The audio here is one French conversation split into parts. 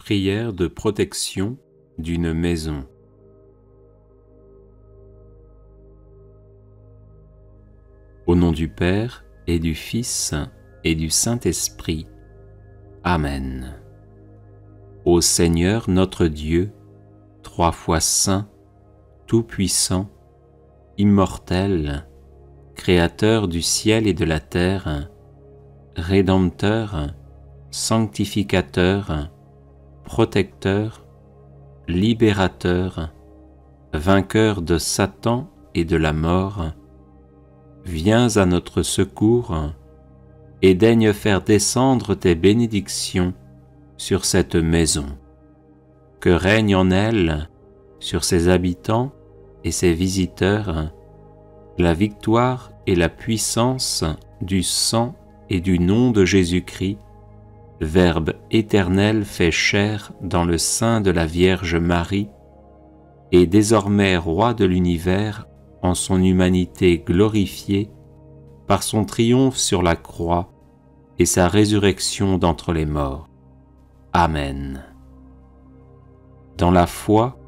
Prière de protection d'une maison. Au nom du Père et du Fils et du Saint-Esprit. Amen. Ô Seigneur notre Dieu, trois fois saint, tout-puissant, immortel, Créateur du ciel et de la terre, Rédempteur, sanctificateur, protecteur, libérateur, vainqueur de Satan et de la mort, viens à notre secours et daigne faire descendre tes bénédictions sur cette maison. Que règne en elle, sur ses habitants et ses visiteurs, la victoire et la puissance du sang et du nom de Jésus-Christ, Verbe éternel fait chair dans le sein de la Vierge Marie, et désormais roi de l'univers en son humanité glorifiée, par son triomphe sur la croix et sa résurrection d'entre les morts. Amen. Dans la foi,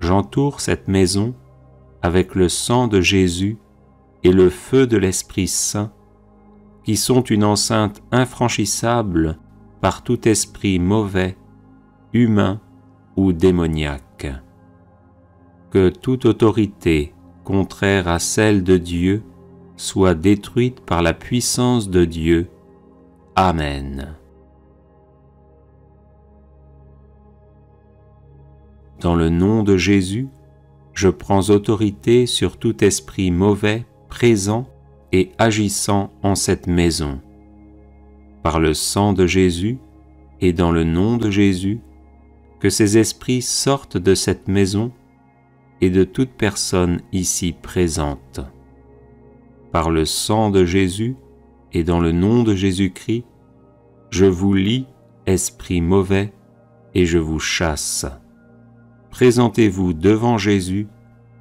j'entoure cette maison avec le sang de Jésus et le feu de l'Esprit Saint, qui sont une enceinte infranchissable par tout esprit mauvais, humain ou démoniaque. Que toute autorité contraire à celle de Dieu soit détruite par la puissance de Dieu. Amen. Dans le nom de Jésus, je prends autorité sur tout esprit mauvais présent et agissant en cette maison. Par le sang de Jésus et dans le nom de Jésus, que ces esprits sortent de cette maison et de toute personne ici présente. Par le sang de Jésus et dans le nom de Jésus-Christ, je vous lie, esprits mauvais, et je vous chasse. Présentez-vous devant Jésus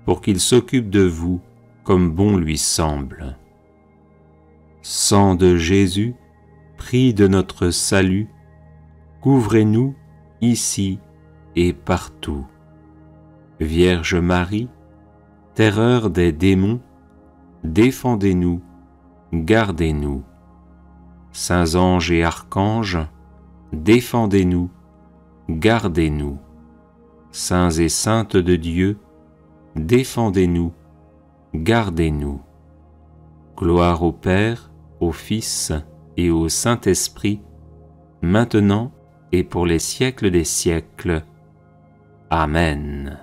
pour qu'il s'occupe de vous comme bon lui semble. Sang de Jésus, prix de notre salut, couvrez-nous ici et partout. Vierge Marie, terreur des démons, défendez-nous, gardez-nous. Saints anges et archanges, défendez-nous, gardez-nous. Saints et saintes de Dieu, défendez-nous, gardez-nous. Gloire au Père, au Fils et au Saint-Esprit, maintenant et pour les siècles des siècles. Amen.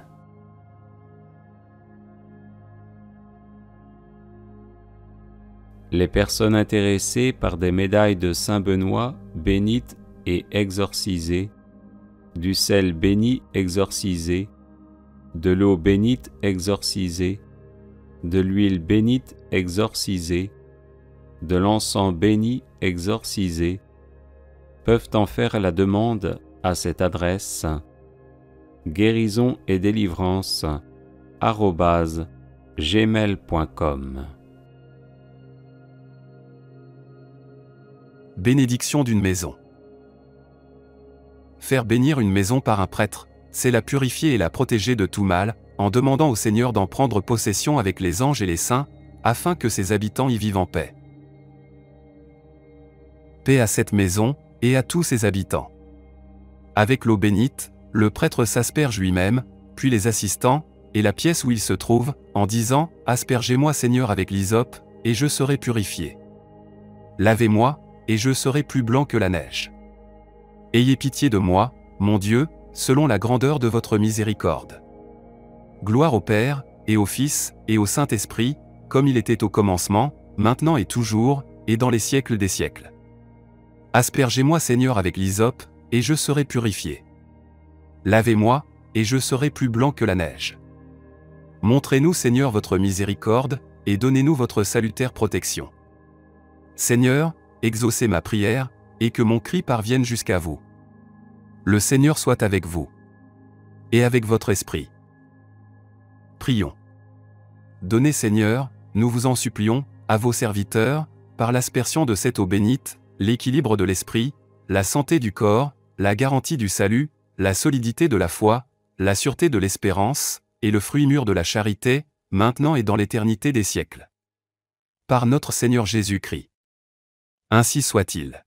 Les personnes intéressées par des médailles de Saint-Benoît bénites et exorcisées, du sel béni exorcisé, de l'eau bénite exorcisée, de l'huile bénite exorcisée, de l'encens béni exorcisé, peuvent en faire la demande à cette adresse guérison et délivrance @gmail.com. Bénédiction d'une maison. Faire bénir une maison par un prêtre, c'est la purifier et la protéger de tout mal, en demandant au Seigneur d'en prendre possession avec les anges et les saints, afin que ses habitants y vivent en paix. Paix à cette maison, et à tous ses habitants. Avec l'eau bénite, le prêtre s'asperge lui-même, puis les assistants, et la pièce où il se trouve, en disant « Aspergez-moi Seigneur avec l'hysope, et je serai purifié. Lavez-moi, et je serai plus blanc que la neige. Ayez pitié de moi, mon Dieu, selon la grandeur de votre miséricorde. Gloire au Père, et au Fils, et au Saint-Esprit, comme il était au commencement, maintenant et toujours, et dans les siècles des siècles. Aspergez-moi Seigneur avec l'hysope, et je serai purifié. Lavez-moi, et je serai plus blanc que la neige. Montrez-nous Seigneur votre miséricorde, et donnez-nous votre salutaire protection. Seigneur, exaucez ma prière, et que mon cri parvienne jusqu'à vous. Le Seigneur soit avec vous. Et avec votre esprit. Prions. Donnez Seigneur, nous vous en supplions, à vos serviteurs, par l'aspersion de cette eau bénite, l'équilibre de l'esprit, la santé du corps, la garantie du salut, la solidité de la foi, la sûreté de l'espérance, et le fruit mûr de la charité, maintenant et dans l'éternité des siècles. Par notre Seigneur Jésus-Christ. Ainsi soit-il.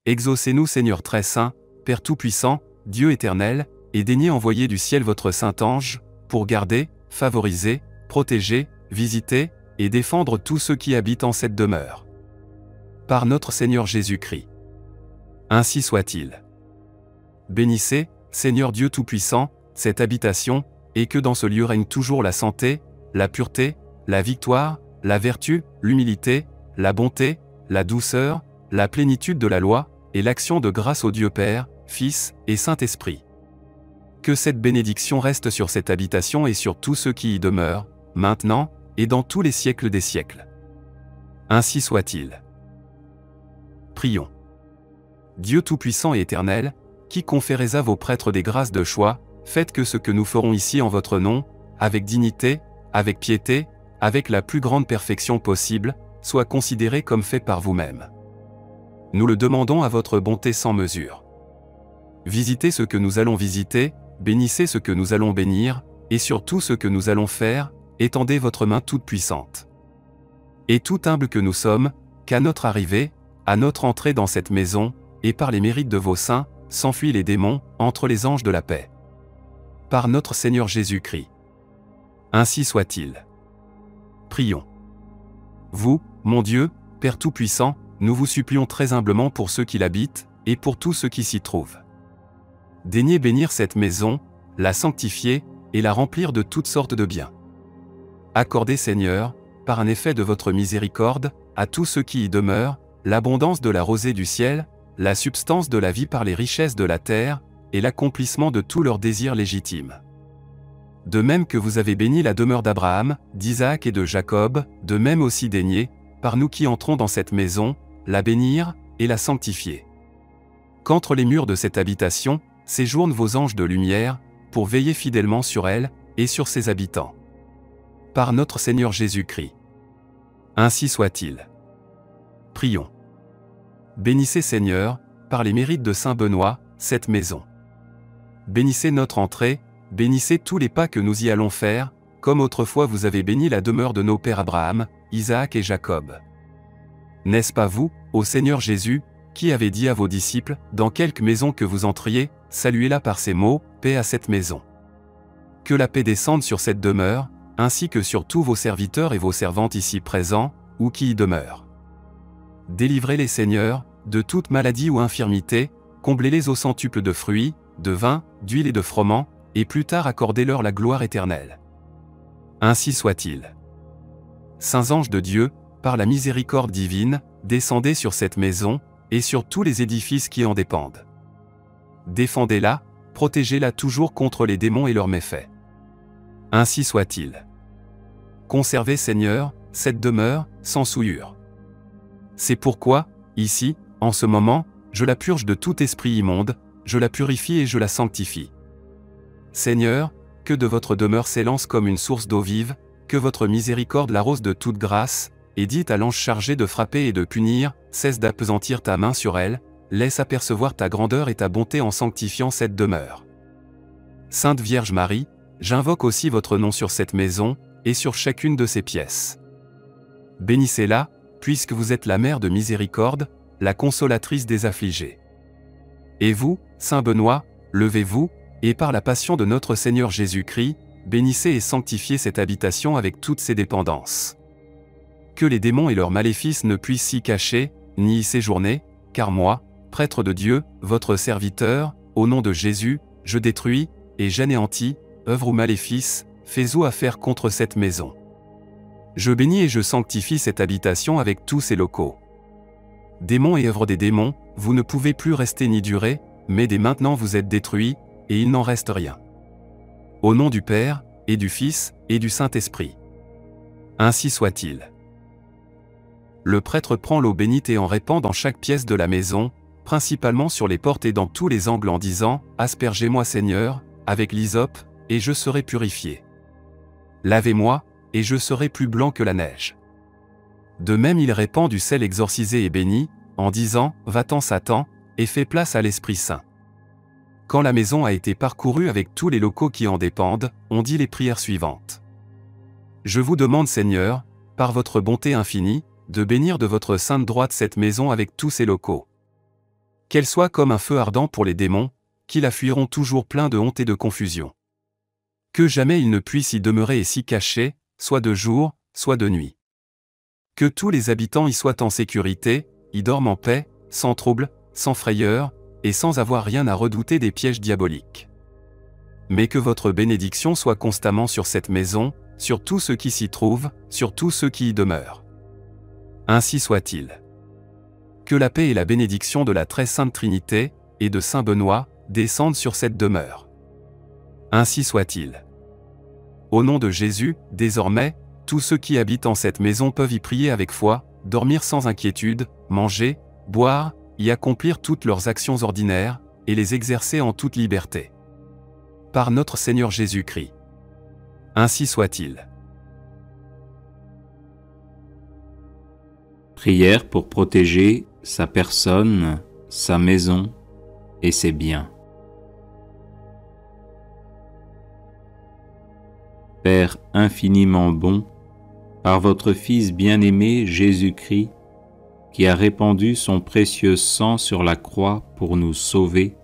Exaucez-nous, Seigneur très saint, Père Tout-Puissant, Dieu éternel, et daignez envoyer du ciel votre Saint-Ange, pour garder, favoriser, protéger, visiter, et défendre tous ceux qui habitent en cette demeure. Par notre Seigneur Jésus-Christ. Ainsi soit-il. Bénissez, Seigneur Dieu Tout-Puissant, cette habitation, et que dans ce lieu règne toujours la santé, la pureté, la victoire, la vertu, l'humilité, la bonté, la douceur, la plénitude de la loi, et l'action de grâce au Dieu Père, Fils et Saint-Esprit. Que cette bénédiction reste sur cette habitation et sur tous ceux qui y demeurent, maintenant, et dans tous les siècles des siècles. Ainsi soit-il. Prions. Dieu Tout-Puissant et Éternel, qui conférez à vos prêtres des grâces de choix, faites que ce que nous ferons ici en votre nom, avec dignité, avec piété, avec la plus grande perfection possible, soit considéré comme fait par vous-même. Nous le demandons à votre bonté sans mesure. Visitez ce que nous allons visiter, bénissez ce que nous allons bénir, et surtout ce que nous allons faire, étendez votre main toute puissante. Et tout humble que nous sommes, qu'à notre arrivée, à notre entrée dans cette maison, et par les mérites de vos saints, s'enfuient les démons, entre les anges de la paix. Par notre Seigneur Jésus-Christ. Ainsi soit-il. Prions. Vous, mon Dieu, Père Tout-Puissant, nous vous supplions très humblement pour ceux qui l'habitent, et pour tous ceux qui s'y trouvent. Daignez bénir cette maison, la sanctifier, et la remplir de toutes sortes de biens. Accordez, Seigneur, par un effet de votre miséricorde, à tous ceux qui y demeurent, l'abondance de la rosée du ciel, la substance de la vie par les richesses de la terre, et l'accomplissement de tous leurs désirs légitimes. De même que vous avez béni la demeure d'Abraham, d'Isaac et de Jacob, de même aussi daignez, par nous qui entrons dans cette maison, la bénir, et la sanctifier. Qu'entre les murs de cette habitation, séjournent vos anges de lumière, pour veiller fidèlement sur elle, et sur ses habitants. Par notre Seigneur Jésus-Christ. Ainsi soit-il. Prions. Bénissez, Seigneur, par les mérites de Saint Benoît, cette maison. Bénissez notre entrée, bénissez tous les pas que nous y allons faire, comme autrefois vous avez béni la demeure de nos pères Abraham, Isaac et Jacob. N'est-ce pas vous, ô Seigneur Jésus, qui avez dit à vos disciples, dans quelque maison que vous entriez, saluez-la par ces mots, paix à cette maison. Que la paix descende sur cette demeure, ainsi que sur tous vos serviteurs et vos servantes ici présents, ou qui y demeurent. Délivrez-les, Seigneur, de toute maladie ou infirmité, comblez-les au centuple de fruits, de vin, d'huile et de froment, et plus tard accordez-leur la gloire éternelle. Ainsi soit-il. Saints anges de Dieu, par la miséricorde divine, descendez sur cette maison, et sur tous les édifices qui en dépendent. Défendez-la, protégez-la toujours contre les démons et leurs méfaits. Ainsi soit-il. Conservez, Seigneur, cette demeure, sans souillure. C'est pourquoi, ici, en ce moment, je la purge de tout esprit immonde, je la purifie et je la sanctifie. Seigneur, que de votre demeure s'élance comme une source d'eau vive, que votre miséricorde l'arrose de toute grâce, et dites à l'ange chargé de frapper et de punir, cesse d'appesantir ta main sur elle, laisse apercevoir ta grandeur et ta bonté en sanctifiant cette demeure. Sainte Vierge Marie, j'invoque aussi votre nom sur cette maison, et sur chacune de ses pièces. Bénissez-la, puisque vous êtes la mère de miséricorde, la consolatrice des affligés. Et vous, Saint Benoît, levez-vous, et par la passion de notre Seigneur Jésus-Christ, bénissez et sanctifiez cette habitation avec toutes ses dépendances. Que les démons et leurs maléfices ne puissent s'y cacher, ni y séjourner, car moi, prêtre de Dieu, votre serviteur, au nom de Jésus, je détruis, et j'anéantis, œuvre ou maléfice, fais ou affaire contre cette maison. Je bénis et je sanctifie cette habitation avec tous ses locaux. Démons et œuvres des démons, vous ne pouvez plus rester ni durer, mais dès maintenant vous êtes détruits, et il n'en reste rien. Au nom du Père, et du Fils, et du Saint-Esprit. Ainsi soit-il. Le prêtre prend l'eau bénite et en répand dans chaque pièce de la maison, principalement sur les portes et dans tous les angles en disant « Aspergez-moi Seigneur, avec l'hysope, et je serai purifié. Lavez-moi, et je serai plus blanc que la neige. » De même il répand du sel exorcisé et béni, en disant « Va-t'en Satan, et fais place à l'Esprit Saint. » Quand la maison a été parcourue avec tous les locaux qui en dépendent, on dit les prières suivantes. Je vous demande, Seigneur, par votre bonté infinie, de bénir de votre sainte droite cette maison avec tous ses locaux. Qu'elle soit comme un feu ardent pour les démons, qui la fuiront toujours pleins de honte et de confusion. Que jamais il ne puisse y demeurer et s'y cacher, soit de jour, soit de nuit. Que tous les habitants y soient en sécurité, y dorment en paix, sans trouble, sans frayeur, et sans avoir rien à redouter des pièges diaboliques. Mais que votre bénédiction soit constamment sur cette maison, sur tous ceux qui s'y trouvent, sur tous ceux qui y demeurent. Ainsi soit-il. Que la paix et la bénédiction de la très sainte Trinité, et de Saint Benoît, descendent sur cette demeure. Ainsi soit-il. Au nom de Jésus, désormais, tous ceux qui habitent en cette maison peuvent y prier avec foi, dormir sans inquiétude, manger, boire, y accomplir toutes leurs actions ordinaires, et les exercer en toute liberté. Par notre Seigneur Jésus-Christ. Ainsi soit-il. Prière pour protéger sa personne, sa maison et ses biens. Père infiniment bon, par votre Fils bien-aimé Jésus-Christ, qui a répandu son précieux sang sur la croix pour nous sauver,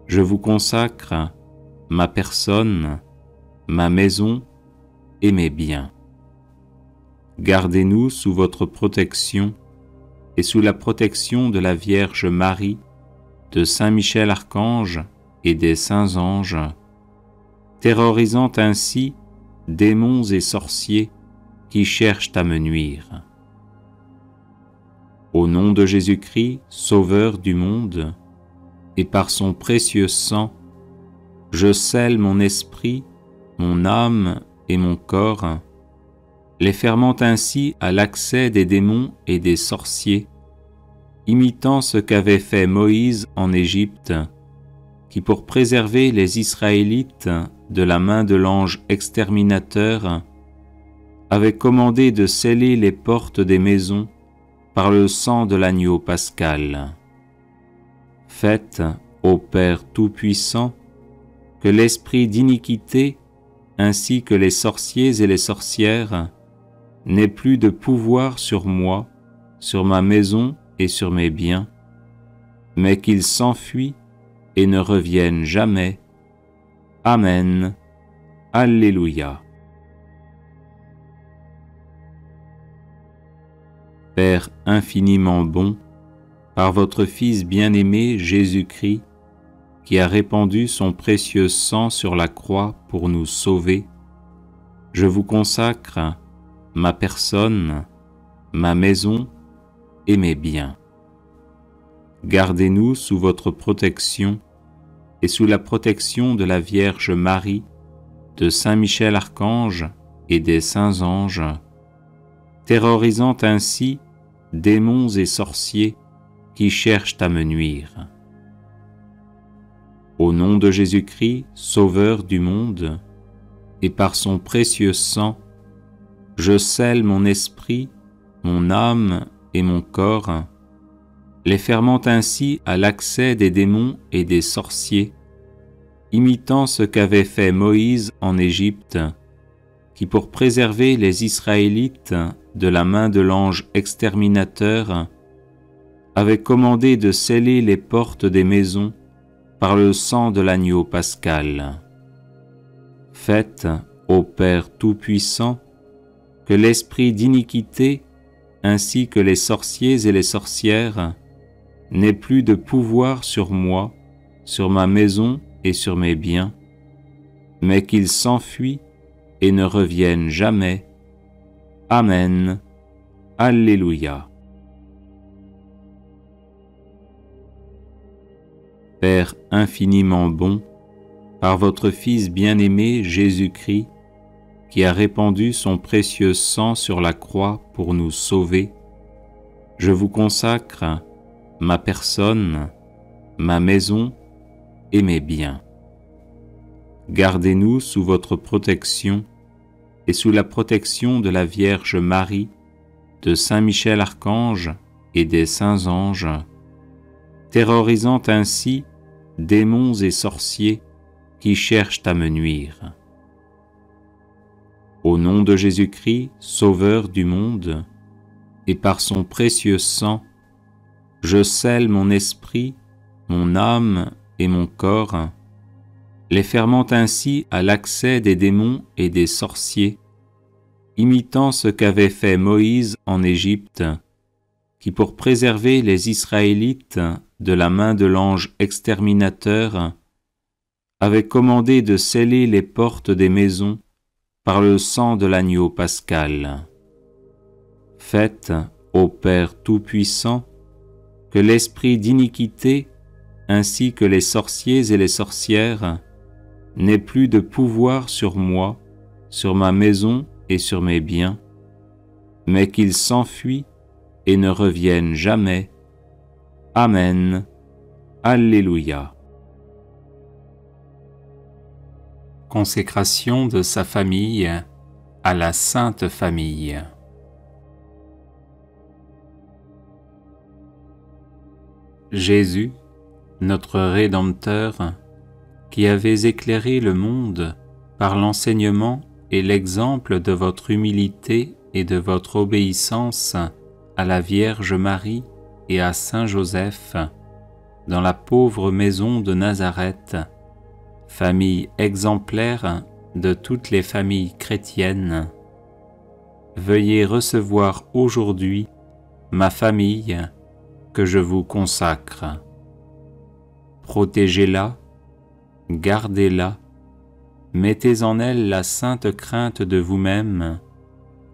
je vous consacre ma personne, ma maison et mes biens. Gardez-nous sous votre protection et sous la protection de la Vierge Marie, de Saint Michel Archange et des saints anges, terrorisant ainsi démons et sorciers qui cherchent à me nuire. Au nom de Jésus-Christ, Sauveur du monde, et par son précieux sang, je scelle mon esprit, mon âme et mon corps, les fermant ainsi à l'accès des démons et des sorciers, imitant ce qu'avait fait Moïse en Égypte, qui pour préserver les Israélites de la main de l'ange exterminateur, avait commandé de sceller les portes des maisons par le sang de l'agneau pascal. Faites, ô Père Tout-Puissant, que l'esprit d'iniquité, ainsi que les sorciers et les sorcières, n'ait plus de pouvoir sur moi, sur ma maison et sur mes biens, mais qu'il s'enfuit et ne revienne jamais. Amen. Alléluia. Père infiniment bon, par votre Fils bien-aimé Jésus-Christ, qui a répandu son précieux sang sur la croix pour nous sauver, je vous consacre ma personne, ma maison et mes biens. Gardez-nous sous votre protection et sous la protection de la Vierge Marie, de Saint Michel Archange et des saints anges, terrorisant ainsi démons et sorciers qui cherchent à me nuire. Au nom de Jésus-Christ, Sauveur du monde, et par son précieux sang, je scelle mon esprit, mon âme et mon corps, les fermant ainsi à l'accès des démons et des sorciers, imitant ce qu'avait fait Moïse en Égypte, qui pour préserver les Israélites de la main de l'ange exterminateur, avait commandé de sceller les portes des maisons par le sang de l'agneau pascal. Faites, ô Père Tout-Puissant, que l'esprit d'iniquité, ainsi que les sorciers et les sorcières, n'ait plus de pouvoir sur moi, sur ma maison et sur mes biens, mais qu'il s'enfuit et ne revienne jamais. Amen. Alléluia. Père infiniment bon, par votre Fils bien-aimé Jésus-Christ, qui a répandu son précieux sang sur la croix pour nous sauver, je vous consacre ma personne, ma maison et mes biens. Gardez-nous sous votre protection et sous la protection de la Vierge Marie, de Saint Michel Archange et des saints anges, terrorisant ainsi démons et sorciers qui cherchent à me nuire. Au nom de Jésus-Christ, Sauveur du monde, et par son précieux sang, je scelle mon esprit, mon âme et mon corps, les fermant ainsi à l'accès des démons et des sorciers, imitant ce qu'avait fait Moïse en Égypte, qui pour préserver les Israélites de la main de l'ange exterminateur, avait commandé de sceller les portes des maisons par le sang de l'agneau pascal. Faites, ô Père Tout-Puissant, que l'esprit d'iniquité, ainsi que les sorciers et les sorcières, n'ait plus de pouvoir sur moi, sur ma maison et sur mes biens, mais qu'il s'enfuit et ne revienne jamais. Amen. Alléluia. Consécration de sa famille à la Sainte Famille. Jésus, notre Rédempteur, qui avez éclairé le monde par l'enseignement et l'exemple de votre humilité et de votre obéissance à la Vierge Marie et à Saint Joseph, dans la pauvre maison de Nazareth, famille exemplaire de toutes les familles chrétiennes, veuillez recevoir aujourd'hui ma famille que je vous consacre. Protégez-la, gardez-la, mettez en elle la sainte crainte de vous-même,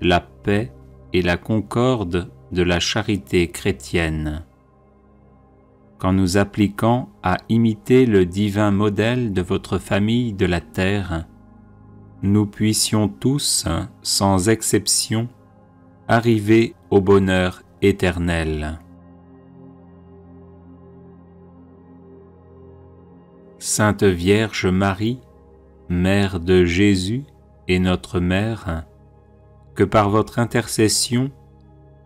la paix et la concorde de la charité chrétienne. Qu'en nous appliquant à imiter le divin modèle de votre famille de la terre, nous puissions tous, sans exception, arriver au bonheur éternel. Sainte Vierge Marie, Mère de Jésus et notre Mère, que par votre intercession,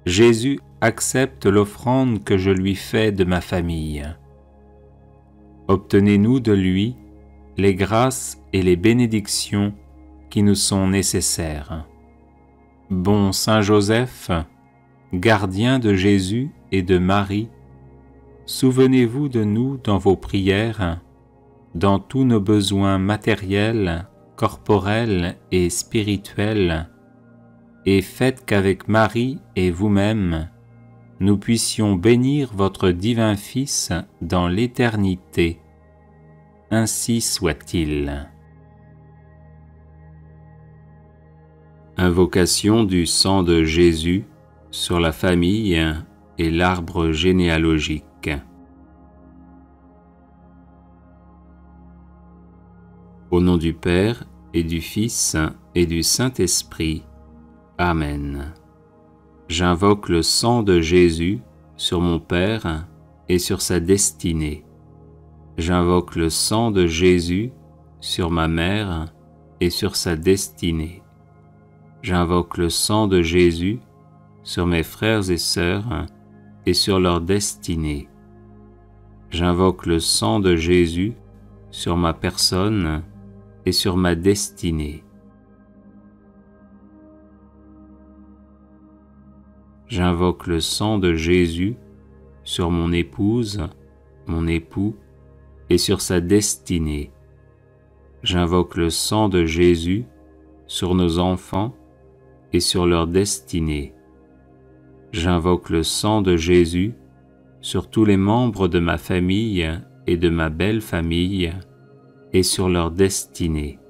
Jésus accepte l'offrande que je lui fais de ma famille. Obtenez-nous de lui les grâces et les bénédictions qui nous sont nécessaires. Bon Saint Joseph, gardien de Jésus et de Marie, souvenez-vous de nous dans vos prières, dans tous nos besoins matériels, corporels et spirituels, et faites qu'avec Marie et vous-même, nous puissions bénir votre divin Fils dans l'éternité. Ainsi soit-il. Invocation du sang de Jésus sur la famille et l'arbre généalogique. Au nom du Père et du Fils et du Saint-Esprit. Amen. J'invoque le sang de Jésus sur mon Père et sur sa destinée. J'invoque le sang de Jésus sur ma mère et sur sa destinée. J'invoque le sang de Jésus sur mes frères et sœurs et sur leur destinée. J'invoque le sang de Jésus sur ma personne et sur ma destinée. J'invoque le sang de Jésus sur mon épouse, mon époux, et sur sa destinée. J'invoque le sang de Jésus sur nos enfants et sur leur destinée. J'invoque le sang de Jésus sur tous les membres de ma famille et de ma belle famille et sur leur destinée.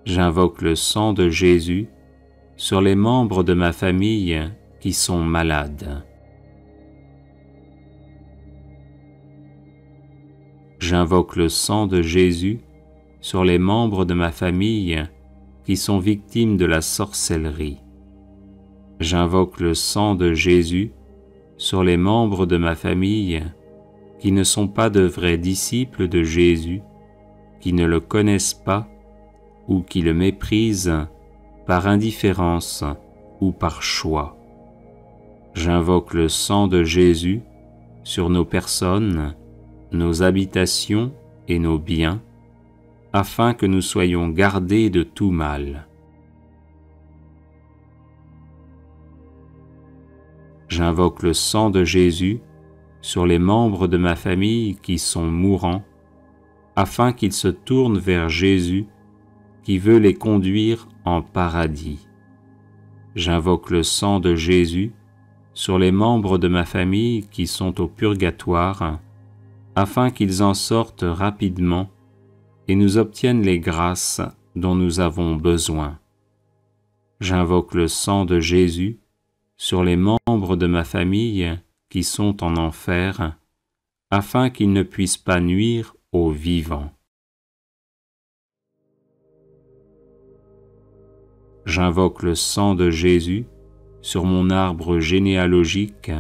J'invoque le sang de Jésus sur les membres de ma famille qui sont malades. J'invoque le sang de Jésus sur les membres de ma famille qui sont victimes de la sorcellerie. J'invoque le sang de Jésus sur les membres de ma famille qui ne sont pas de vrais disciples de Jésus, qui ne le connaissent pas ou qui le méprisent par indifférence ou par choix. J'invoque le sang de Jésus sur nos personnes, nos habitations et nos biens, afin que nous soyons gardés de tout mal. J'invoque le sang de Jésus sur les membres de ma famille qui sont mourants, afin qu'ils se tournent vers Jésus qui veut les conduire en paradis. J'invoque le sang de Jésus sur les membres de ma famille qui sont au purgatoire, afin qu'ils en sortent rapidement et nous obtiennent les grâces dont nous avons besoin. J'invoque le sang de Jésus sur les membres de ma famille qui sont en enfer, afin qu'ils ne puissent pas nuire aux vivants. J'invoque le sang de Jésus sur mon arbre généalogique,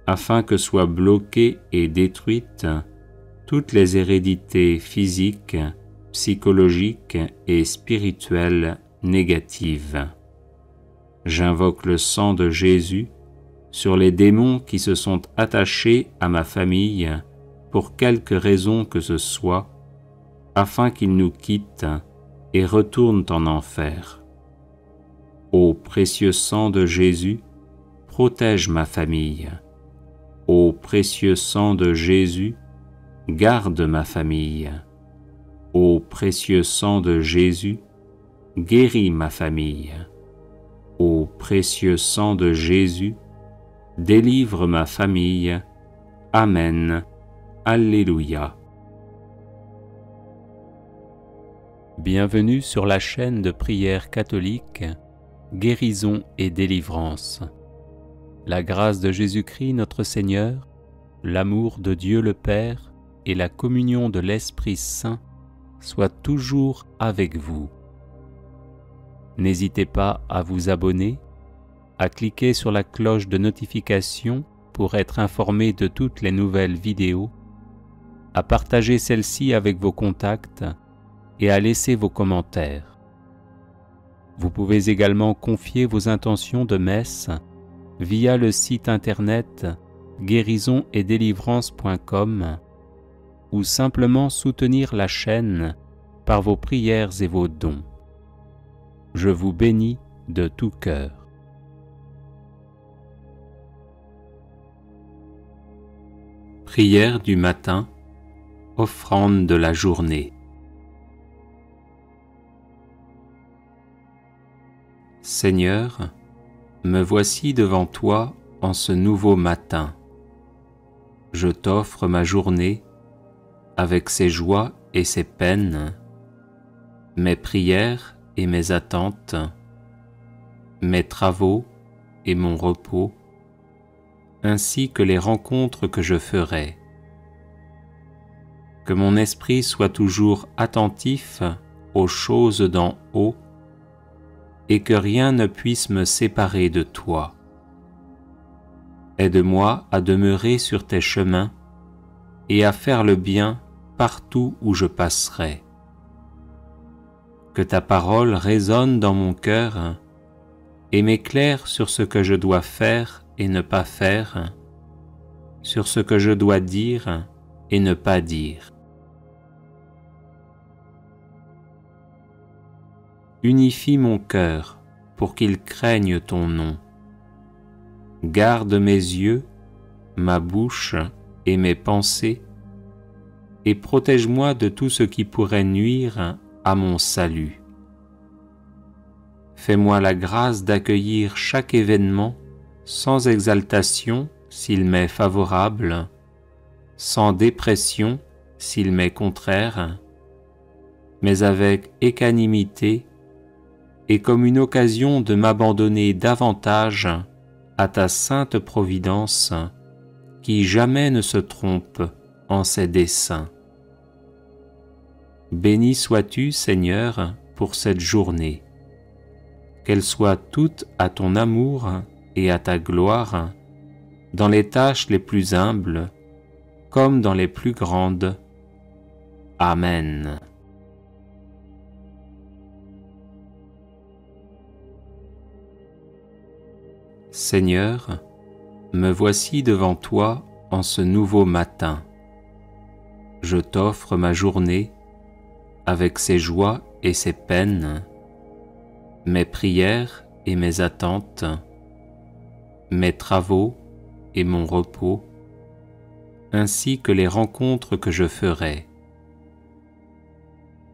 afin que soient bloquées et détruites toutes les hérédités physiques, psychologiques et spirituelles négatives. J'invoque le sang de Jésus sur les démons qui se sont attachés à ma famille pour quelque raison que ce soit, afin qu'ils nous quittent et retournent en enfer. Ô précieux sang de Jésus, protège ma famille. Ô précieux sang de Jésus, garde ma famille. Ô précieux sang de Jésus, guéris ma famille. Ô précieux sang de Jésus, délivre ma famille. Amen. Alléluia. Bienvenue sur la chaîne de prière catholique Guérison et délivrance. La grâce de Jésus-Christ notre Seigneur, l'amour de Dieu le Père et la communion de l'Esprit Saint soient toujours avec vous. N'hésitez pas à vous abonner, à cliquer sur la cloche de notification pour être informé de toutes les nouvelles vidéos, à partager celle-ci avec vos contacts et à laisser vos commentaires. Vous pouvez également confier vos intentions de messe via le site internet guérisonetdélivrance.com ou simplement soutenir la chaîne par vos prières et vos dons. Je vous bénis de tout cœur. Prière du matin, offrande de la journée. Seigneur, me voici devant toi en ce nouveau matin. Je t'offre ma journée avec ses joies et ses peines, mes prières et mes attentes, mes travaux et mon repos, ainsi que les rencontres que je ferai. Que mon esprit soit toujours attentif aux choses d'en haut et que rien ne puisse me séparer de toi. Aide-moi à demeurer sur tes chemins et à faire le bien partout où je passerai. Que ta parole résonne dans mon cœur et m'éclaire sur ce que je dois faire et ne pas faire, sur ce que je dois dire et ne pas dire. Unifie mon cœur pour qu'il craigne ton nom. Garde mes yeux, ma bouche et mes pensées, et protège-moi de tout ce qui pourrait nuire à mon salut. Fais-moi la grâce d'accueillir chaque événement sans exaltation s'il m'est favorable, sans dépression s'il m'est contraire, mais avec équanimité et comme une occasion de m'abandonner davantage à ta sainte providence qui jamais ne se trompe en ses desseins. Béni sois-tu, Seigneur, pour cette journée. Qu'elle soit toute à ton amour et à ta gloire, dans les tâches les plus humbles comme dans les plus grandes. Amen. Seigneur, me voici devant toi en ce nouveau matin. je t'offre ma journée avec ses joies et ses peines, mes prières et mes attentes, mes travaux et mon repos, ainsi que les rencontres que je ferai.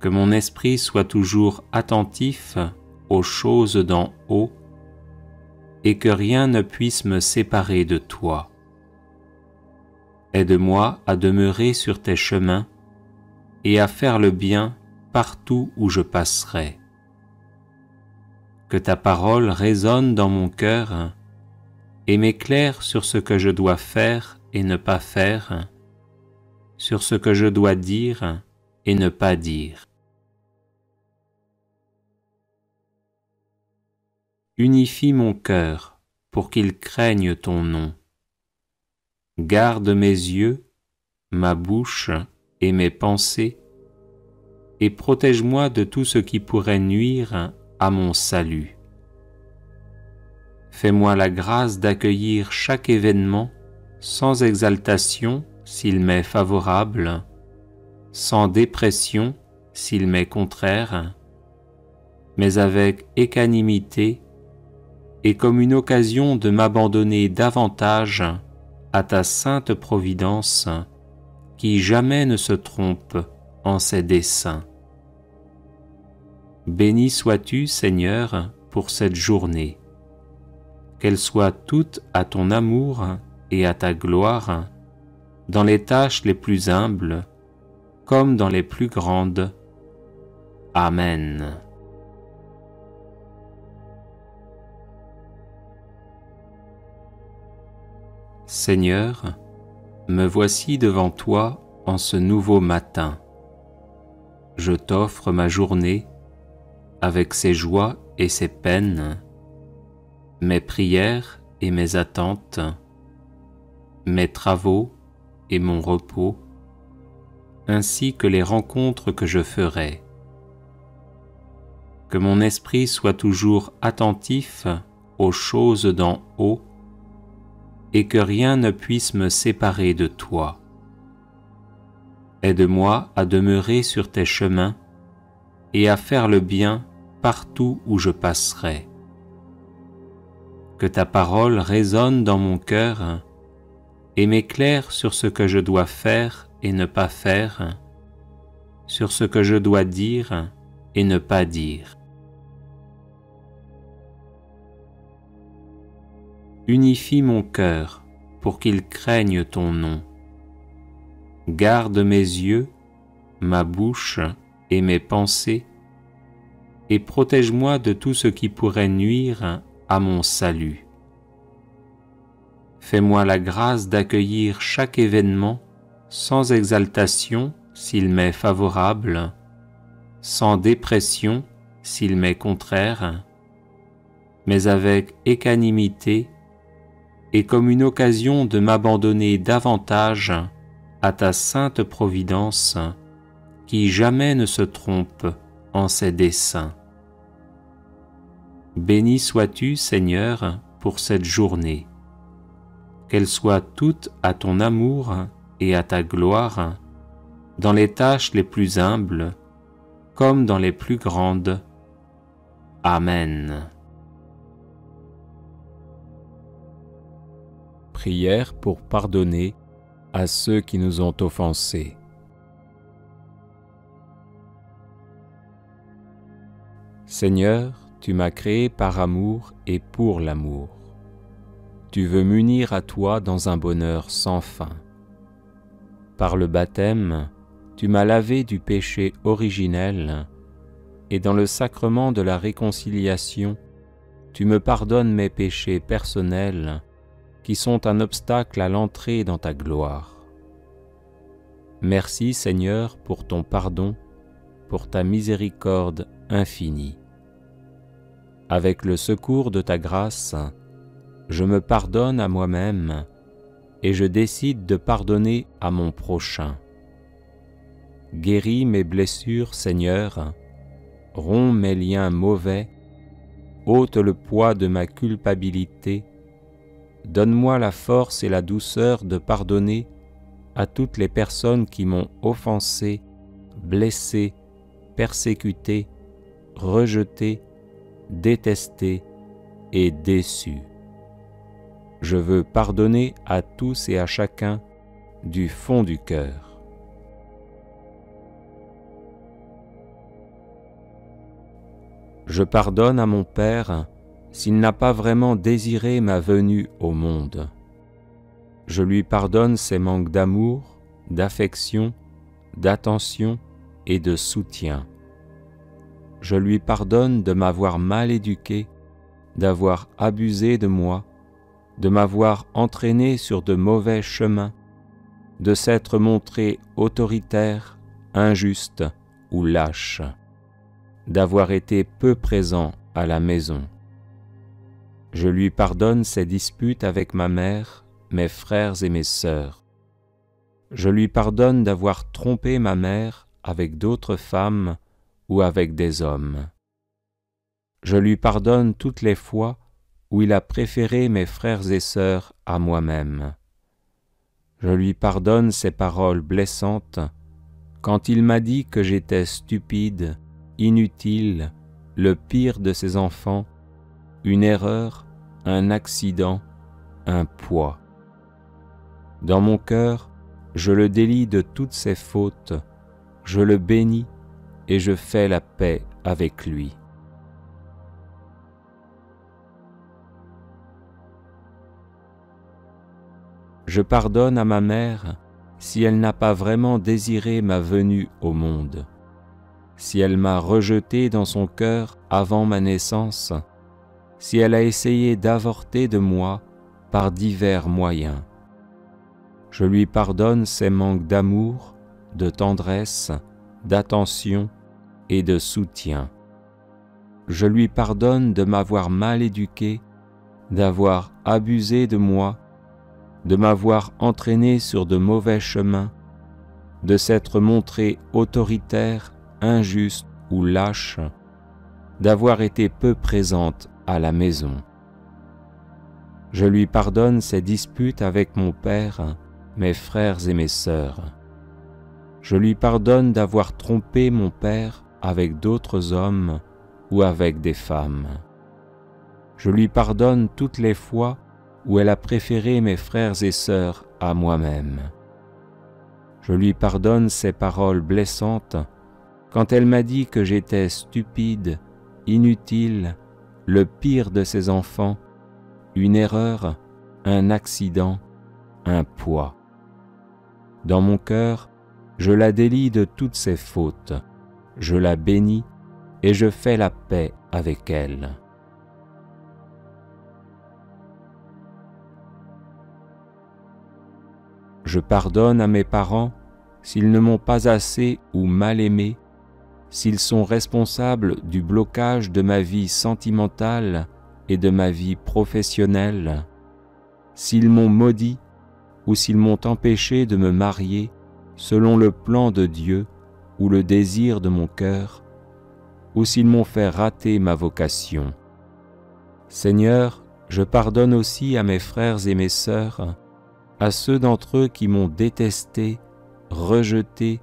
Que mon esprit soit toujours attentif aux choses d'en haut et que rien ne puisse me séparer de toi. Aide-moi à demeurer sur tes chemins et à faire le bien partout où je passerai. Que ta parole résonne dans mon cœur et m'éclaire sur ce que je dois faire et ne pas faire, sur ce que je dois dire et ne pas dire. Unifie mon cœur pour qu'il craigne ton nom. Garde mes yeux, ma bouche et mes pensées, et protège-moi de tout ce qui pourrait nuire à mon salut. Fais-moi la grâce d'accueillir chaque événement sans exaltation s'il m'est favorable, sans dépression s'il m'est contraire, mais avec équanimité et comme une occasion de m'abandonner davantage à ta sainte providence qui jamais ne se trompe en ses desseins. Béni sois-tu, Seigneur, pour cette journée. Qu'elle soit toute à ton amour et à ta gloire, dans les tâches les plus humbles, comme dans les plus grandes. Amen. Seigneur, me voici devant toi en ce nouveau matin. Je t'offre ma journée avec ses joies et ses peines, mes prières et mes attentes, mes travaux et mon repos, ainsi que les rencontres que je ferai. Que mon esprit soit toujours attentif aux choses d'en haut et que rien ne puisse me séparer de toi. Aide-moi à demeurer sur tes chemins et à faire le bien partout où je passerai. Que ta parole résonne dans mon cœur et m'éclaire sur ce que je dois faire et ne pas faire, sur ce que je dois dire et ne pas dire. Unifie mon cœur pour qu'il craigne ton nom. Garde mes yeux, ma bouche et mes pensées, et protège-moi de tout ce qui pourrait nuire à mon salut. Fais-moi la grâce d'accueillir chaque événement sans exaltation s'il m'est favorable, sans dépression s'il m'est contraire, mais avec équanimité et comme une occasion de m'abandonner davantage à ta sainte providence qui jamais ne se trompe en ses desseins. Béni sois-tu, Seigneur, pour cette journée. Qu'elle soit toute à ton amour et à ta gloire, dans les tâches les plus humbles, comme dans les plus grandes. Amen. Prière pour pardonner à ceux qui nous ont offensés. Seigneur, tu m'as créé par amour et pour l'amour. Tu veux m'unir à toi dans un bonheur sans fin. Par le baptême, tu m'as lavé du péché originel et dans le sacrement de la réconciliation, tu me pardonnes mes péchés personnels qui sont un obstacle à l'entrée dans ta gloire. Merci Seigneur pour ton pardon, pour ta miséricorde infinie. Avec le secours de ta grâce, je me pardonne à moi-même et je décide de pardonner à mon prochain. Guéris mes blessures, Seigneur, romps mes liens mauvais, ôte le poids de ma culpabilité, donne-moi la force et la douceur de pardonner à toutes les personnes qui m'ont offensé, blessé, persécuté, rejeté, détesté et déçu. Je veux pardonner à tous et à chacun du fond du cœur. Je pardonne à mon Père s'il n'a pas vraiment désiré ma venue au monde. Je lui pardonne ses manques d'amour, d'affection, d'attention et de soutien. Je lui pardonne de m'avoir mal éduqué, d'avoir abusé de moi, de m'avoir entraîné sur de mauvais chemins, de s'être montré autoritaire, injuste ou lâche, d'avoir été peu présent à la maison. Je lui pardonne ses disputes avec ma mère, mes frères et mes sœurs. Je lui pardonne d'avoir trompé ma mère avec d'autres femmes ou avec des hommes. Je lui pardonne toutes les fois où il a préféré mes frères et sœurs à moi-même. Je lui pardonne ses paroles blessantes quand il m'a dit que j'étais stupide, inutile, le pire de ses enfants, une erreur, un accident, un poids. Dans mon cœur, je le délie de toutes ses fautes, je le bénis et je fais la paix avec lui. Je pardonne à ma mère si elle n'a pas vraiment désiré ma venue au monde, si elle m'a rejeté dans son cœur avant ma naissance, si elle a essayé d'avorter de moi par divers moyens. Je lui pardonne ses manques d'amour, de tendresse, d'attention et de soutien. Je lui pardonne de m'avoir mal éduqué, d'avoir abusé de moi, de m'avoir entraîné sur de mauvais chemins, de s'être montré autoritaire, injuste ou lâche, d'avoir été peu présente à la maison. Je lui pardonne ses disputes avec mon père, mes frères et mes sœurs. Je lui pardonne d'avoir trompé mon père avec d'autres hommes ou avec des femmes. Je lui pardonne toutes les fois où elle a préféré mes frères et sœurs à moi-même. Je lui pardonne ses paroles blessantes quand elle m'a dit que j'étais stupide, inutile, le pire de ses enfants, une erreur, un accident, un poids. Dans mon cœur, je la délie de toutes ses fautes, je la bénis et je fais la paix avec elle. Je pardonne à mes parents s'ils ne m'ont pas assez ou mal aimé, s'ils sont responsables du blocage de ma vie sentimentale et de ma vie professionnelle, s'ils m'ont maudit ou s'ils m'ont empêché de me marier selon le plan de Dieu ou le désir de mon cœur, ou s'ils m'ont fait rater ma vocation. Seigneur, je pardonne aussi à mes frères et mes sœurs, à ceux d'entre eux qui m'ont détesté, rejeté,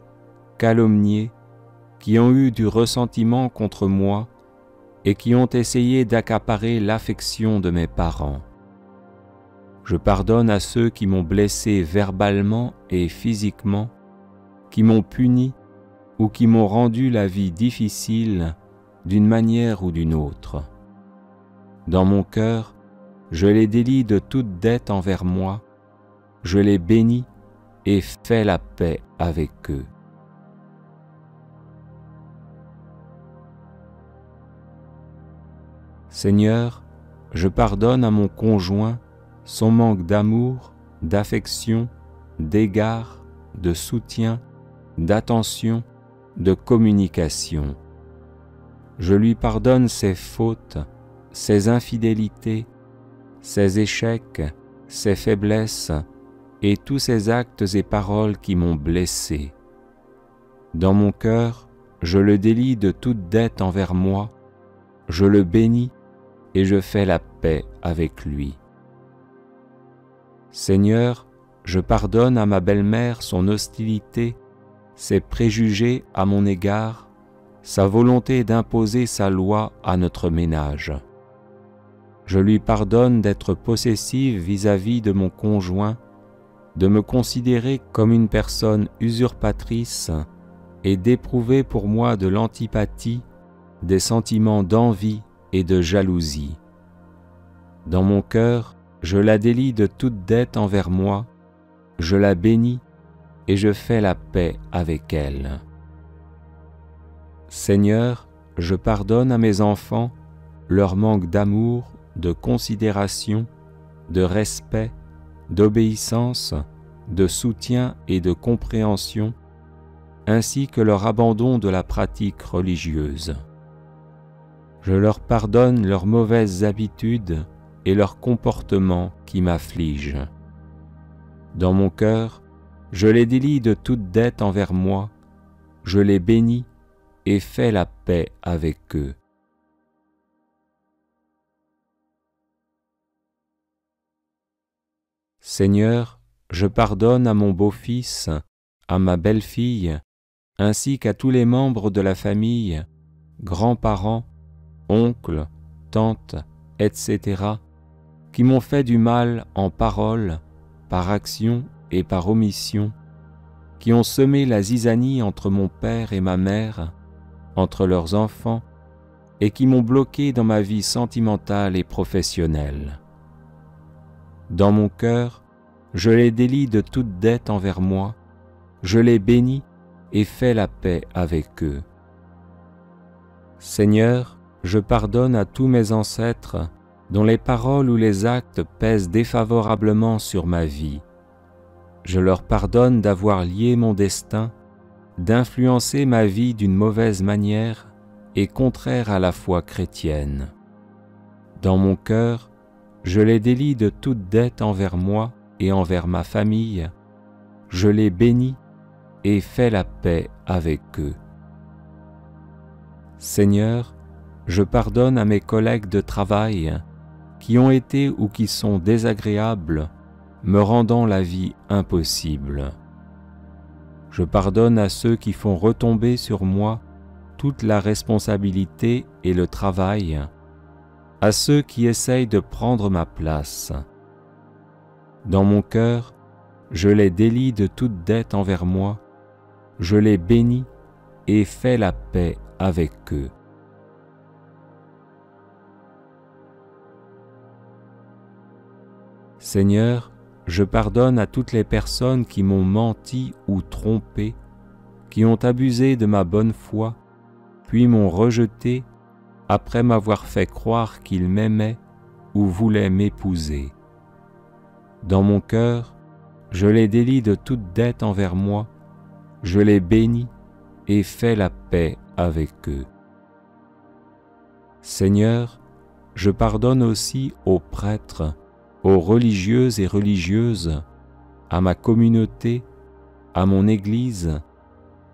calomnié, qui ont eu du ressentiment contre moi et qui ont essayé d'accaparer l'affection de mes parents. Je pardonne à ceux qui m'ont blessé verbalement et physiquement, qui m'ont puni ou qui m'ont rendu la vie difficile d'une manière ou d'une autre. Dans mon cœur, je les délie de toute dette envers moi, je les bénis et fais la paix avec eux. Seigneur, je pardonne à mon conjoint son manque d'amour, d'affection, d'égard, de soutien, d'attention, de communication. Je lui pardonne ses fautes, ses infidélités, ses échecs, ses faiblesses et tous ses actes et paroles qui m'ont blessé. Dans mon cœur, je le délie de toute dette envers moi, je le bénis et je fais la paix avec lui. Seigneur, je pardonne à ma belle-mère son hostilité, ses préjugés à mon égard, sa volonté d'imposer sa loi à notre ménage. Je lui pardonne d'être possessive vis-à-vis de mon conjoint, de me considérer comme une personne usurpatrice et d'éprouver pour moi de l'antipathie, des sentiments d'envie et de jalousie. Dans mon cœur, je la délie de toute dette envers moi, je la bénis et je fais la paix avec elle. Seigneur, je pardonne à mes enfants leur manque d'amour, de considération, de respect, d'obéissance, de soutien et de compréhension, ainsi que leur abandon de la pratique religieuse. Je leur pardonne leurs mauvaises habitudes et leurs comportements qui m'affligent. Dans mon cœur, je les délie de toute dette envers moi, je les bénis et fais la paix avec eux. Seigneur, je pardonne à mon beau-fils, à ma belle-fille, ainsi qu'à tous les membres de la famille, grands-parents, oncles, tantes, etc., qui m'ont fait du mal en parole, par action et par omission, qui ont semé la zizanie entre mon père et ma mère, entre leurs enfants, et qui m'ont bloqué dans ma vie sentimentale et professionnelle. Dans mon cœur, je les délie de toute dette envers moi, je les bénis et fais la paix avec eux. Seigneur, je pardonne à tous mes ancêtres dont les paroles ou les actes pèsent défavorablement sur ma vie. Je leur pardonne d'avoir lié mon destin, d'influencer ma vie d'une mauvaise manière et contraire à la foi chrétienne. Dans mon cœur, je les délie de toute dette envers moi et envers ma famille, je les bénis et fais la paix avec eux. Seigneur, je pardonne à mes collègues de travail qui ont été ou qui sont désagréables, me rendant la vie impossible. Je pardonne à ceux qui font retomber sur moi toute la responsabilité et le travail, à ceux qui essayent de prendre ma place. Dans mon cœur, je les délie de toute dette envers moi, je les bénis et fais la paix avec eux. Seigneur, je pardonne à toutes les personnes qui m'ont menti ou trompé, qui ont abusé de ma bonne foi, puis m'ont rejeté après m'avoir fait croire qu'ils m'aimaient ou voulaient m'épouser. Dans mon cœur, je les délie de toute dette envers moi, je les bénis et fais la paix avec eux. Seigneur, je pardonne aussi aux prêtres, aux religieuses et religieuses, à ma communauté, à mon Église,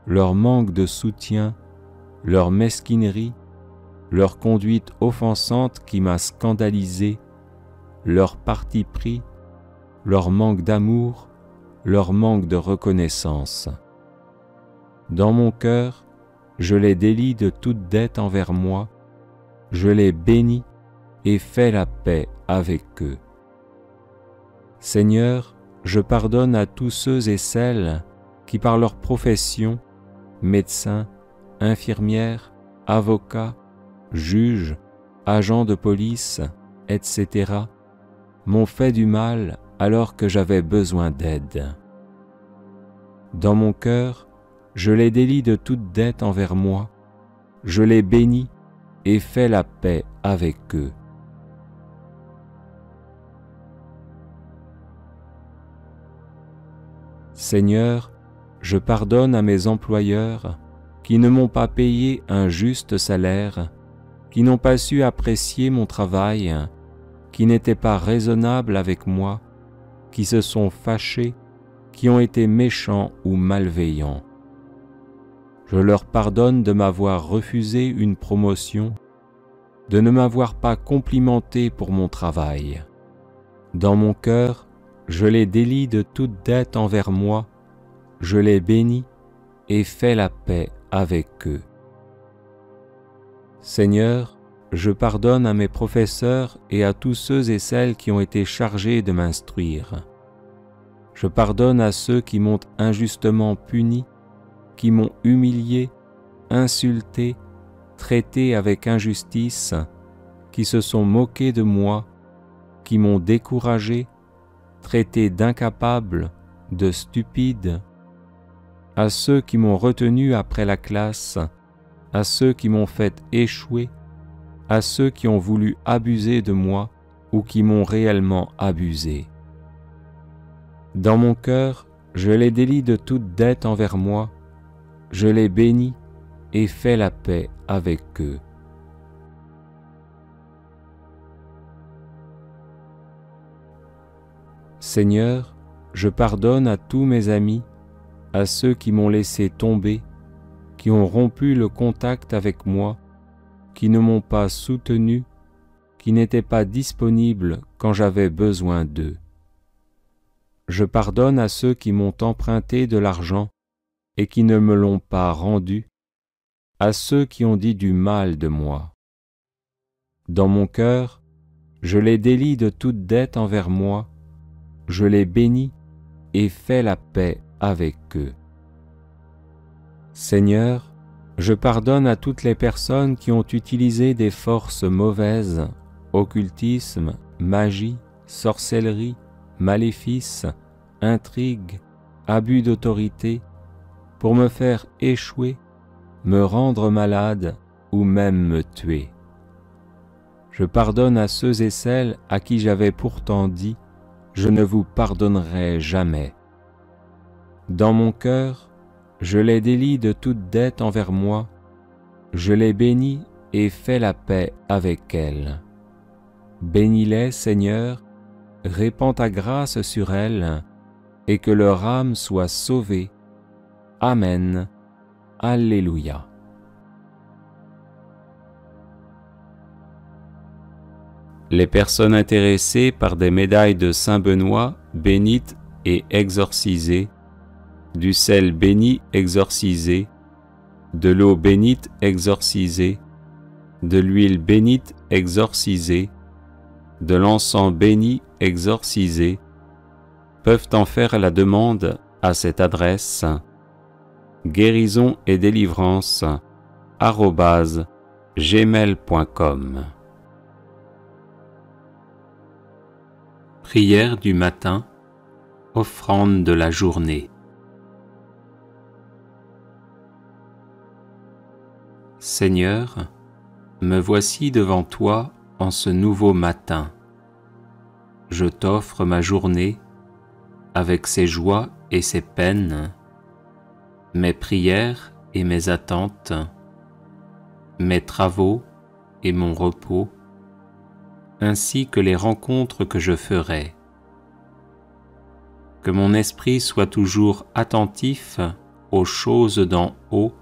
leur manque de soutien, leur mesquinerie, leur conduite offensante qui m'a scandalisé, leur parti pris, leur manque d'amour, leur manque de reconnaissance. Dans mon cœur, je les délie de toute dette envers moi, je les bénis et fais la paix avec eux. Seigneur, je pardonne à tous ceux et celles qui par leur profession, médecins, infirmières, avocats, juges, agents de police, etc., m'ont fait du mal alors que j'avais besoin d'aide. Dans mon cœur, je les délie de toute dette envers moi, je les bénis et fais la paix avec eux. Seigneur, je pardonne à mes employeurs qui ne m'ont pas payé un juste salaire, qui n'ont pas su apprécier mon travail, qui n'étaient pas raisonnables avec moi, qui se sont fâchés, qui ont été méchants ou malveillants. Je leur pardonne de m'avoir refusé une promotion, de ne m'avoir pas complimenté pour mon travail. Dans mon cœur, je les délie de toute dette envers moi, je les bénis et fais la paix avec eux. Seigneur, je pardonne à mes professeurs et à tous ceux et celles qui ont été chargés de m'instruire. Je pardonne à ceux qui m'ont injustement puni, qui m'ont humilié, insulté, traité avec injustice, qui se sont moqués de moi, qui m'ont découragé, traité d'incapable, de stupide, à ceux qui m'ont retenu après la classe, à ceux qui m'ont fait échouer, à ceux qui ont voulu abuser de moi ou qui m'ont réellement abusé. Dans mon cœur, je les délie de toute dette envers moi, je les bénis et fais la paix avec eux. Seigneur, je pardonne à tous mes amis, à ceux qui m'ont laissé tomber, qui ont rompu le contact avec moi, qui ne m'ont pas soutenu, qui n'étaient pas disponibles quand j'avais besoin d'eux. Je pardonne à ceux qui m'ont emprunté de l'argent et qui ne me l'ont pas rendu, à ceux qui ont dit du mal de moi. Dans mon cœur, je les délie de toute dette envers moi, je les bénis et fais la paix avec eux. Seigneur, je pardonne à toutes les personnes qui ont utilisé des forces mauvaises, occultisme, magie, sorcellerie, maléfices, intrigues, abus d'autorité, pour me faire échouer, me rendre malade ou même me tuer. Je pardonne à ceux et celles à qui j'avais pourtant dit « Je ne vous pardonnerai jamais ». Dans mon cœur, je les délie de toute dette envers moi, je les bénis et fais la paix avec elles. Bénis-les, Seigneur, répands ta grâce sur elles, et que leur âme soit sauvée. Amen. Alléluia. Les personnes intéressées par des médailles de Saint Benoît bénites et exorcisées, du sel béni exorcisé, de l'eau bénite exorcisée, de l'huile bénite exorcisée, de l'encens béni exorcisé, peuvent en faire la demande à cette adresse guérison et délivrance @gmail.com. Prière du matin, offrande de la journée. Seigneur, me voici devant toi en ce nouveau matin. Je t'offre ma journée avec ses joies et ses peines, mes prières et mes attentes, mes travaux et mon repos, ainsi que les rencontres que je ferai. Que mon esprit soit toujours attentif aux choses d'en haut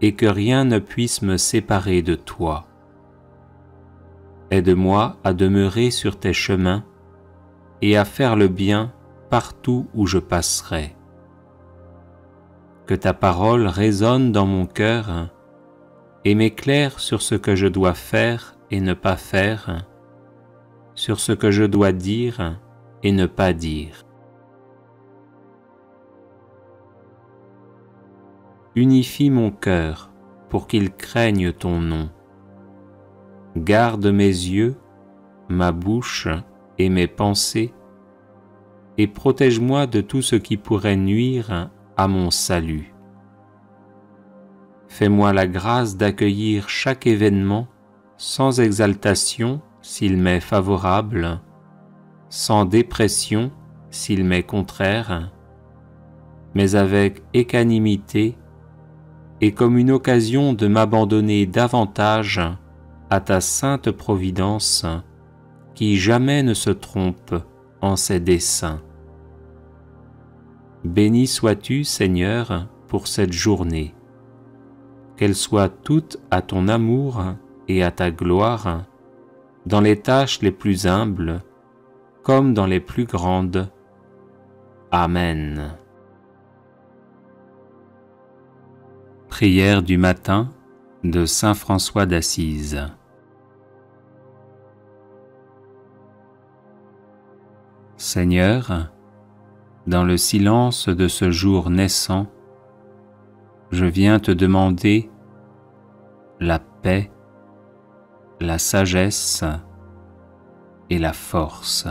et que rien ne puisse me séparer de toi. Aide-moi à demeurer sur tes chemins et à faire le bien partout où je passerai. Que ta parole résonne dans mon cœur et m'éclaire sur ce que je dois faire et ne pas faire, sur ce que je dois dire et ne pas dire. Unifie mon cœur pour qu'il craigne ton nom. Garde mes yeux, ma bouche et mes pensées, et protège-moi de tout ce qui pourrait nuire à mon salut. Fais-moi la grâce d'accueillir chaque événement sans exaltation s'il m'est favorable, sans dépression s'il m'est contraire, mais avec équanimité et comme une occasion de m'abandonner davantage à ta sainte providence qui jamais ne se trompe en ses desseins. Béni sois-tu, Seigneur, pour cette journée. Qu'elle soit toute à ton amour et à ta gloire, dans les tâches les plus humbles, comme dans les plus grandes. Amen. Prière du matin de Saint François d'Assise. Seigneur, dans le silence de ce jour naissant, je viens te demander la paix, la sagesse et la force.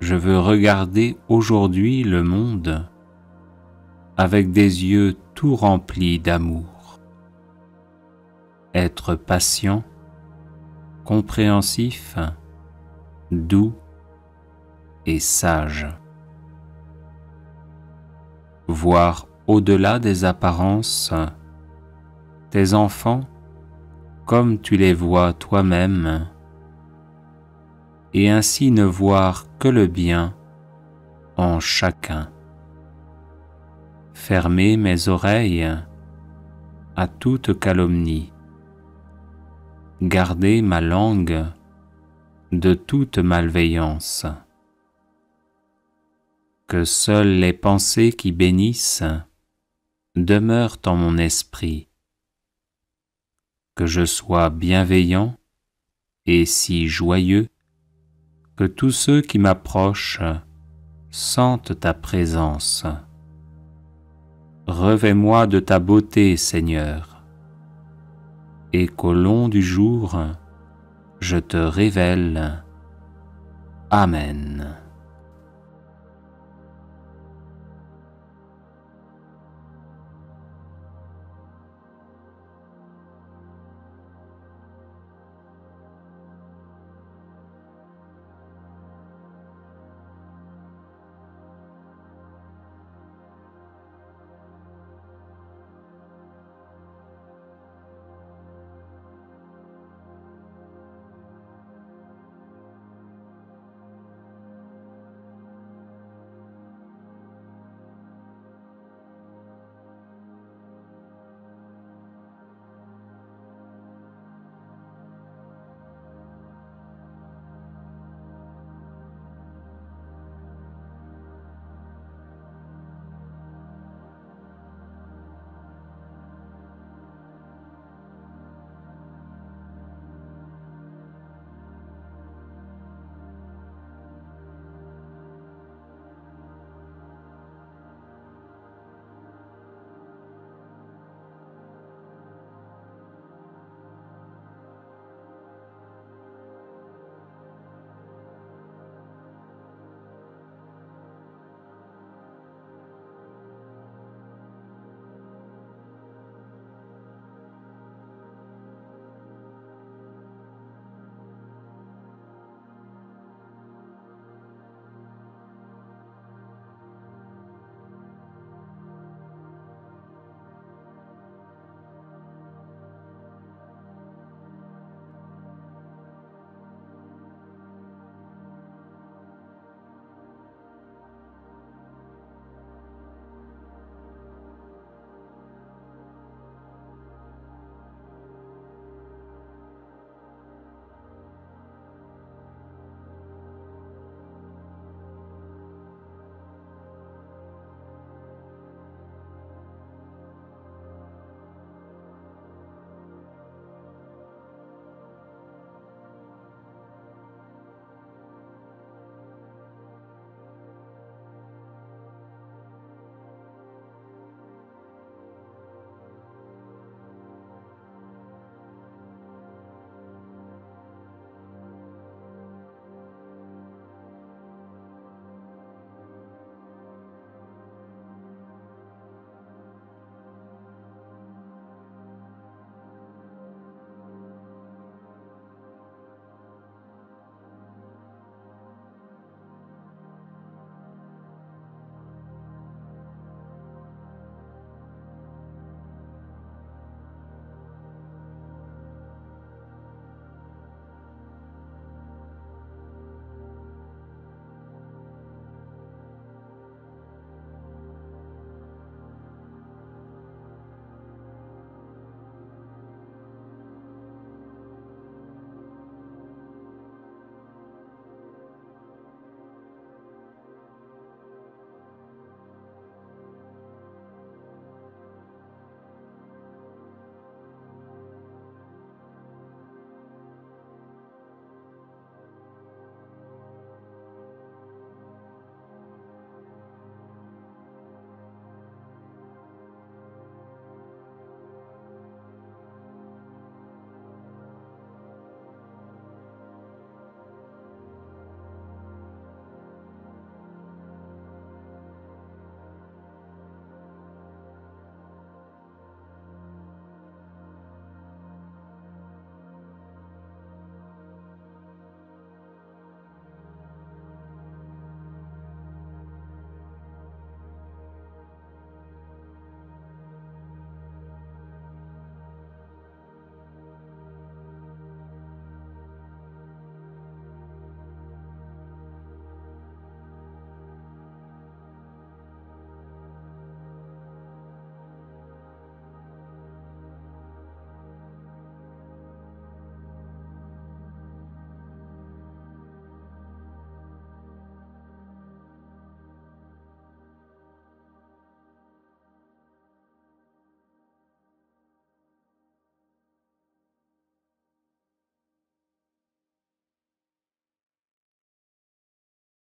Je veux regarder aujourd'hui le monde avec des yeux tout remplis d'amour, être patient, compréhensif, doux et sage. Voir au-delà des apparences tes enfants comme tu les vois toi-même, et ainsi ne voir que le bien en chacun. Fermer mes oreilles à toute calomnie, garder ma langue de toute malveillance. Que seules les pensées qui bénissent demeurent en mon esprit. Que je sois bienveillant et si joyeux que tous ceux qui m'approchent sentent ta présence. Revêt-moi de ta beauté, Seigneur, et qu'au long du jour, je te révèle. Amen.